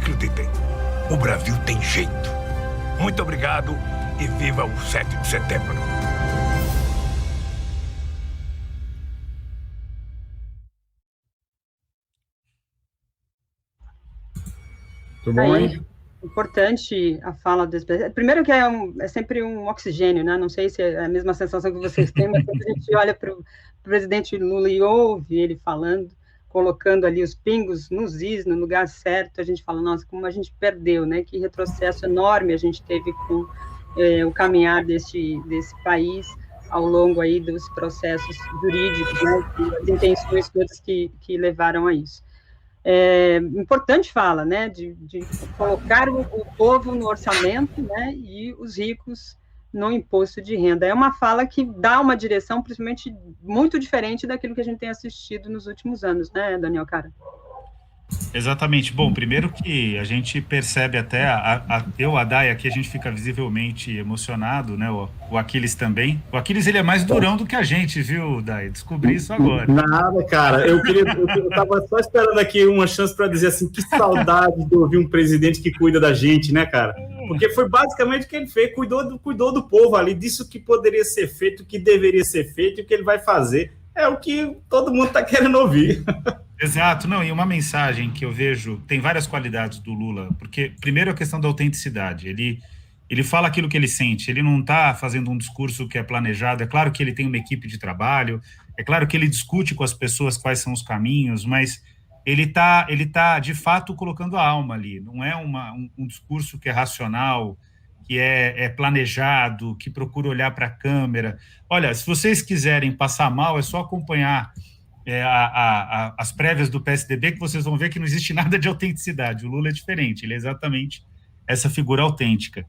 acreditem, o Brasil tem jeito. Muito obrigado e viva o 7 de setembro. Tudo bom, Aí, hein? importante a fala desse presidente. Primeiro que é sempre um oxigênio, né? Não sei se é a mesma sensação que vocês têm, mas quando a gente olha para o presidente Lula e ouve ele falando, colocando ali os pingos nos is, no lugar certo, a gente fala, nossa, como a gente perdeu, né? Que retrocesso enorme a gente teve com o caminhar desse país ao longo aí dos processos jurídicos, né? As intenções todas que levaram a isso. Importante fala, né, de colocar o povo no orçamento, né, e os ricos no imposto de renda. É uma fala que dá uma direção, principalmente, muito diferente daquilo que a gente tem assistido nos últimos anos, né, Daniel Cara? Exatamente. Bom, primeiro que a gente percebe até, a Day aqui, a gente fica visivelmente emocionado, né? O Aquiles também. O Aquiles, ele é mais durão do que a gente, viu, Day? Descobri isso agora. Nada, cara. Eu tava só esperando aqui uma chance para dizer assim, que saudade de ouvir um presidente que cuida da gente, né, cara? Porque foi basicamente o que ele fez, cuidou do povo ali, disso que poderia ser feito, o que deveria ser feito e o que ele vai fazer. É o que todo mundo tá querendo ouvir. Exato, não, e uma mensagem que eu vejo, tem várias qualidades do Lula, porque primeiro a questão da autenticidade, ele fala aquilo que ele sente, ele não está fazendo um discurso que é planejado, é claro que ele tem uma equipe de trabalho, é claro que ele discute com as pessoas quais são os caminhos, mas ele tá de fato colocando a alma ali, não é um discurso que é racional, que é planejado, que procura olhar para a câmera. Olha, se vocês quiserem passar mal, é só acompanhar as prévias do PSDB, que vocês vão ver que não existe nada de autenticidade. O Lula é diferente, ele é exatamente essa figura autêntica.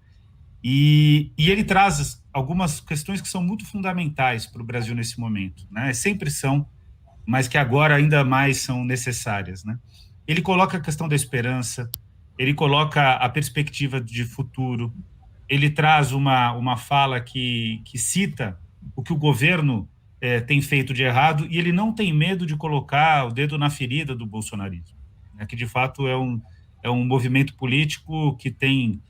E ele traz algumas questões que são muito fundamentais para o Brasil nesse momento, né? Sempre são, mas que agora ainda mais são necessárias, né? Ele coloca a questão da esperança, ele coloca a perspectiva de futuro, ele traz uma fala que cita o que o governo tem feito de errado, e ele não tem medo de colocar o dedo na ferida do bolsonarismo, né, que de fato é um movimento político que tem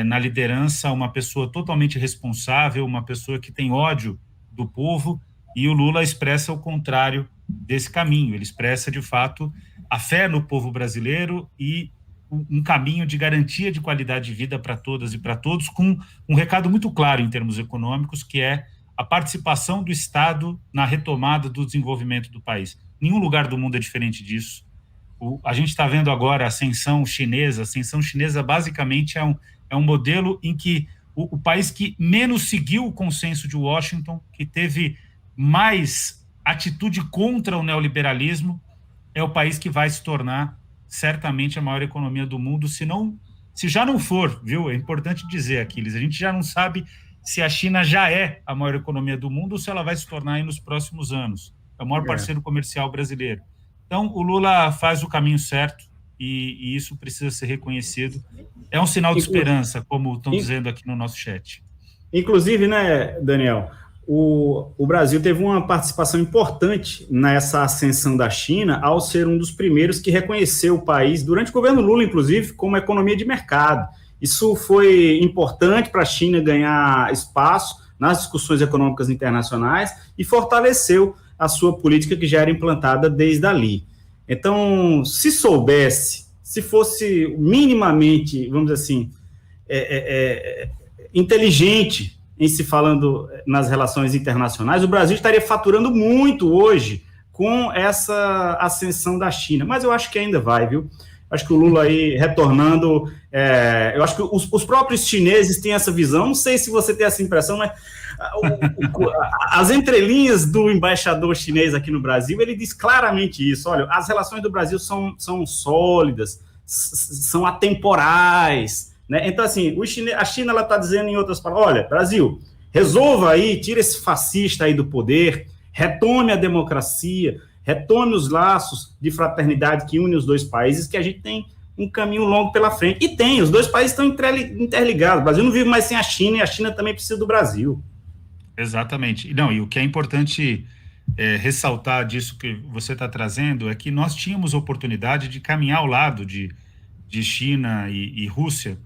na liderança uma pessoa totalmente responsável, uma pessoa que tem ódio do povo, e o Lula expressa o contrário desse caminho, ele expressa de fato a fé no povo brasileiro e um caminho de garantia de qualidade de vida para todas e para todos, com um recado muito claro em termos econômicos, que é a participação do Estado na retomada do desenvolvimento do país. Nenhum lugar do mundo é diferente disso. A gente está vendo agora a ascensão chinesa. A ascensão chinesa, basicamente, é um modelo em que o país que menos seguiu o consenso de Washington, que teve mais atitude contra o neoliberalismo, é o país que vai se tornar, certamente, a maior economia do mundo, se já não for, viu? É importante dizer, Aquiles, a gente já não sabe se a China já é a maior economia do mundo ou se ela vai se tornar aí nos próximos anos. É o maior parceiro comercial brasileiro. Então, o Lula faz o caminho certo e isso precisa ser reconhecido. É um sinal de esperança, como estão dizendo aqui no nosso chat. Inclusive, né, Daniel, o Brasil teve uma participação importante nessa ascensão da China ao ser um dos primeiros que reconheceu o país, durante o governo Lula, inclusive, como economia de mercado. Isso foi importante para a China ganhar espaço nas discussões econômicas internacionais e fortaleceu a sua política que já era implantada desde ali. Então, se soubesse, se fosse minimamente, vamos dizer assim, inteligente em se falando nas relações internacionais, o Brasil estaria faturando muito hoje com essa ascensão da China. Mas eu acho que ainda vai, viu? Acho que o Lula aí retornando, eu acho que os próprios chineses têm essa visão, não sei se você tem essa impressão, mas as entrelinhas do embaixador chinês aqui no Brasil, ele diz claramente isso, olha, as relações do Brasil são sólidas, são atemporais, né? Então, assim, a China está dizendo em outras palavras, olha, Brasil, resolva aí, tira esse fascista aí do poder, retome a democracia, retome os laços de fraternidade que unem os dois países, que a gente tem um caminho longo pela frente. E tem, os dois países estão interligados. O Brasil não vive mais sem a China, e a China também precisa do Brasil. Exatamente. Não, e o que é importante ressaltar disso que você está trazendo é que nós tínhamos oportunidade de caminhar ao lado de de China e Rússia,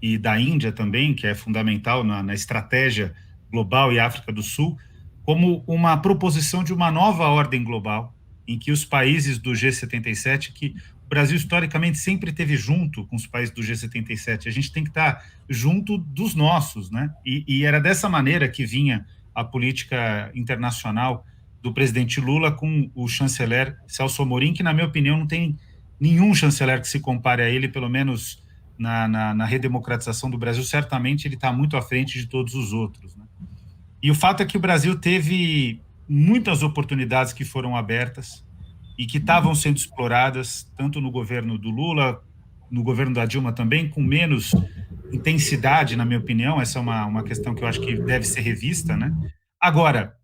e da Índia também, que é fundamental na estratégia global, e África do Sul, como uma proposição de uma nova ordem global, em que os países do G77, que o Brasil historicamente sempre esteve junto com os países do G77, a gente tem que estar junto dos nossos, né? E era dessa maneira que vinha a política internacional do presidente Lula com o chanceler Celso Amorim, que, na minha opinião, não tem nenhum chanceler que se compare a ele, pelo menos na redemocratização do Brasil. Certamente ele está muito à frente de todos os outros, né? E o fato é que o Brasil teve muitas oportunidades que foram abertas e que estavam sendo exploradas, tanto no governo do Lula, no governo da Dilma também, com menos intensidade, na minha opinião. Essa é uma questão que eu acho que deve ser revista, né? Agora,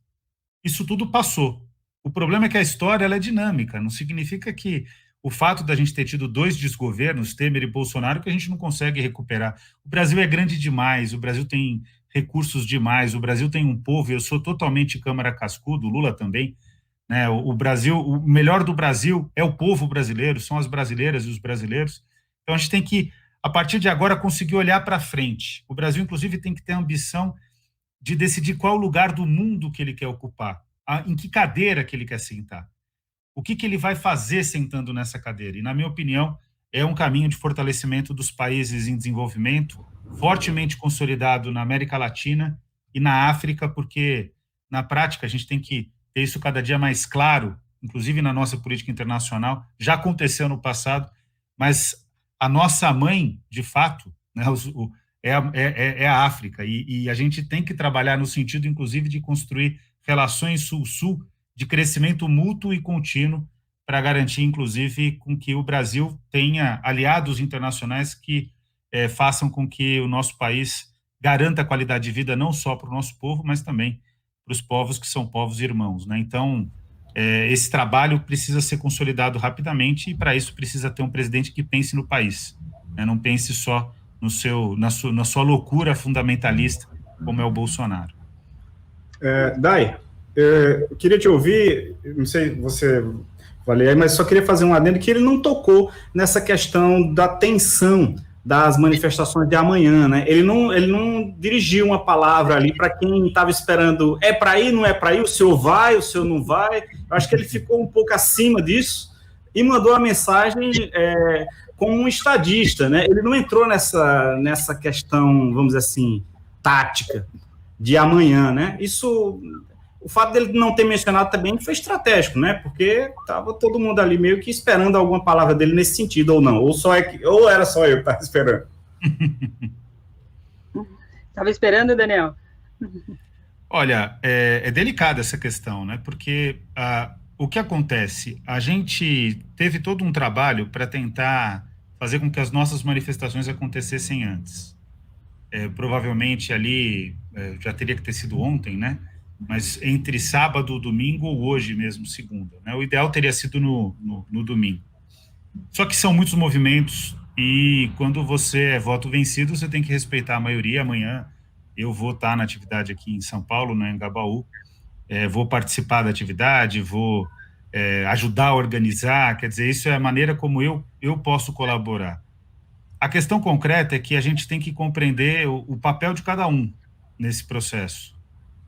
isso tudo passou. O problema é que a história ela é dinâmica, não significa que o fato da gente ter tido 2 desgovernos, Temer e Bolsonaro, que a gente não consegue recuperar. O Brasil é grande demais, o Brasil tem recursos demais, o Brasil tem um povo, eu sou totalmente Câmara Cascudo, o Lula também, né? O Brasil, o melhor do Brasil é o povo brasileiro, são as brasileiras e os brasileiros. Então a gente tem que, a partir de agora, conseguir olhar para frente. O Brasil, inclusive, tem que ter a ambição de decidir qual lugar do mundo que ele quer ocupar, em que cadeira que ele quer sentar, o que ele vai fazer sentando nessa cadeira. E, na minha opinião, é um caminho de fortalecimento dos países em desenvolvimento, fortemente consolidado na América Latina e na África, porque, na prática, a gente tem que ter isso cada dia mais claro, inclusive na nossa política internacional. Já aconteceu no passado, mas a nossa mãe, de fato, né, é a África, e a gente tem que trabalhar no sentido, inclusive, de construir relações sul-sul de crescimento mútuo e contínuo para garantir, inclusive, com que o Brasil tenha aliados internacionais que façam com que o nosso país garanta a qualidade de vida não só para o nosso povo, mas também para os povos que são povos irmãos, né? Então, esse trabalho precisa ser consolidado rapidamente, e para isso precisa ter um presidente que pense no país, né? Não pense só na sua loucura fundamentalista, como é o Bolsonaro. Dai, eu queria te ouvir, não sei se você falei aí, mas só queria fazer um adendo que ele não tocou nessa questão da tensão das manifestações de amanhã, né? Ele não dirigiu uma palavra ali para quem estava esperando, é para ir, não é para ir, o senhor vai, o senhor não vai. Eu acho que ele ficou um pouco acima disso e mandou a mensagem como um estadista, né? Ele não entrou nessa questão, vamos dizer assim, tática de amanhã, né? Isso, o fato dele não ter mencionado também foi estratégico, né? Porque estava todo mundo ali meio que esperando alguma palavra dele nesse sentido, ou não, ou era só eu que estava esperando. Estava esperando, Daniel? Olha, é delicada essa questão, né? Porque o que acontece? A gente teve todo um trabalho para tentar fazer com que as nossas manifestações acontecessem antes. Provavelmente ali, já teria que ter sido ontem, né? Mas entre sábado, domingo ou hoje mesmo, segunda, né? O ideal teria sido no domingo. Só que são muitos movimentos e quando você é voto vencido, você tem que respeitar a maioria. Amanhã eu vou estar na atividade aqui em São Paulo, no Anhangabaú, vou participar da atividade, vou ajudar a organizar, quer dizer, isso é a maneira como eu posso colaborar. A questão concreta é que a gente tem que compreender o papel de cada um nesse processo.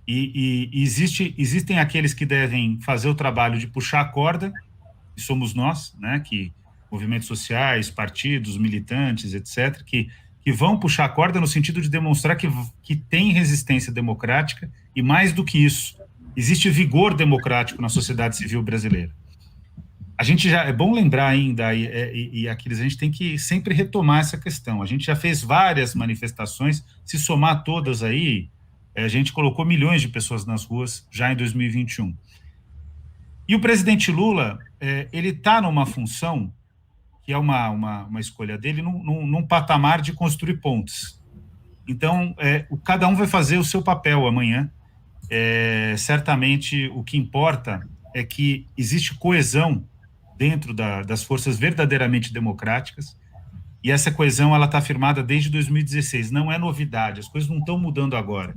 E existem aqueles que devem fazer o trabalho de puxar a corda, que somos nós, né, que movimentos sociais, partidos, militantes, etc., que vão puxar a corda no sentido de demonstrar que tem resistência democrática, e mais do que isso, existe vigor democrático na sociedade civil brasileira. A gente já, é bom lembrar ainda, Aquiles, a gente tem que sempre retomar essa questão. A gente já fez várias manifestações, se somar todas aí, a gente colocou milhões de pessoas nas ruas já em 2021. E o presidente Lula, ele está numa função, que é uma escolha dele, num patamar de construir pontes. Então, cada um vai fazer o seu papel amanhã. Certamente, o que importa é que existe coesão dentro das forças verdadeiramente democráticas, e essa coesão ela está afirmada desde 2016, não é novidade, as coisas não estão mudando agora.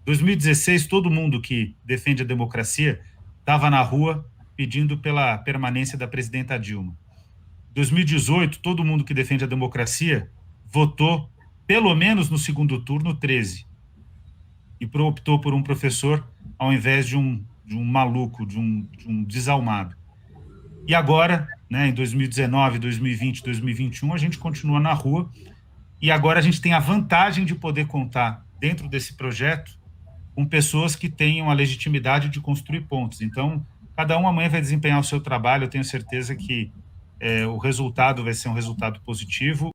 2016, todo mundo que defende a democracia estava na rua pedindo pela permanência da presidenta Dilma. 2018, todo mundo que defende a democracia votou, pelo menos no segundo turno, 13. E optou por um professor ao invés de um maluco, de um desalmado. E agora, né, em 2019, 2020, 2021, a gente continua na rua, e agora a gente tem a vantagem de poder contar, dentro desse projeto, com pessoas que tenham a legitimidade de construir pontos. Então, cada um amanhã vai desempenhar o seu trabalho, eu tenho certeza que o resultado vai ser um resultado positivo.